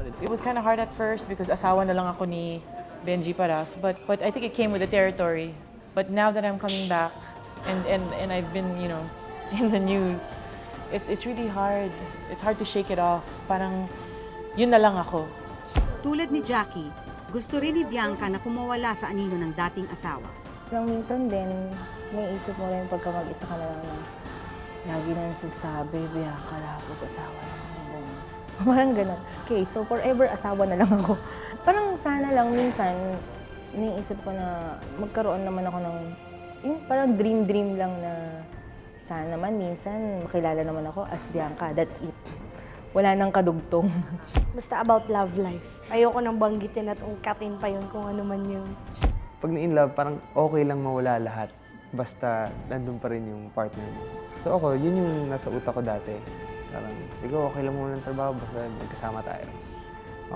It was kind of hard at first because asawa na lang ako ni Benji Paras, but I think it came with the territory. But now that I'm coming back and I've been, in the news, it's really hard. It's hard to shake it off. Parang yun na lang ako. Tulad ni Jackie, gusto rin ni Bianca na kumawala sa anino ng dating asawa. Nang minsan din, naisip mo rin pagka mag-isa ka na lang na lagi na nagsasabi, Bianca, tapos asawa na ako. Parang ganun. Okay, so forever asawa na lang ako. Parang sana lang minsan, iniisip ko na magkaroon naman ako ng, yung parang dream lang na sana naman minsan makilala naman ako as Bianca. That's it. Wala nang kadugtong. Basta about love life. Ayoko nang banggitin at ungkatin pa yun kung ano man yun. Pag na-in love, parang okay lang mawala lahat. Basta nandun pa rin yung partner mo. So ako, yun yung nasa utak ko dati. Parang, ikaw okay lang mawala ng trabaho, basta nagkasama tayo.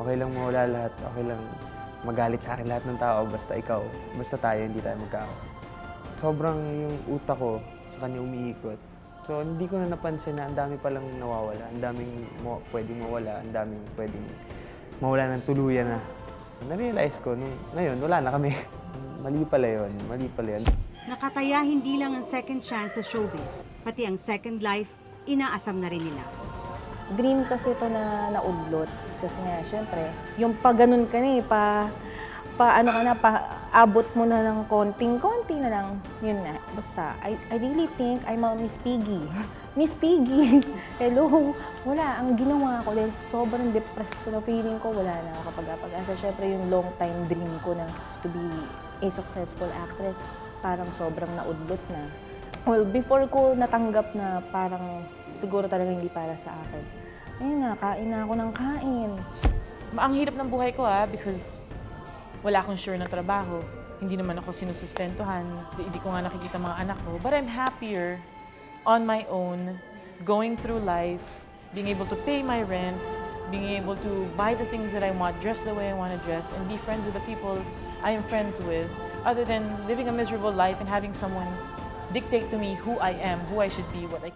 Okay lang mawala lahat, okay lang magalit sa akin lahat ng tao, basta ikaw, basta tayo, hindi tayo magkaaway. Sobrang yung utak ko sa kanya umiikot. So hindi ko na napansin na ang dami palang nawawala, ang daming pwedeng mawala, ang daming pwedeng mawala ng tuluyan na. Na-realize ko, ngayon, wala na kami. Mali pala yun. Nakataya hindi lang ang second chance sa showbiz, pati ang second life, inaasam na rin nila. Dream kasi ito na naudlot. Kasi nga, syempre, yung pa ganun ka na abot mo na ng konting-konti na lang. Yun nga, basta, I really think I'm a Miss Piggy. Miss Piggy! Hello! Wala, ang ginawa ko dahil sobrang depressed ko na feeling ko, wala na ako kapag-asa. Syempre, yung long time dream ko na to be a successful actress, parang sobrang naudlot na. Well, before ko natanggap na parang siguro talaga hindi para sa akin. Ayun na, kain na ako ng kain. Ang hirap ng buhay ko because wala akong sure na trabaho. Hindi naman ako sinusustentuhan. Hindi ko nga nakikita mga anak ko. But I'm happier on my own, going through life, being able to pay my rent, being able to buy the things that I want, dress the way I want to dress, and be friends with the people I am friends with, other than living a miserable life and having someone dictate to me who I am, who I should be, what I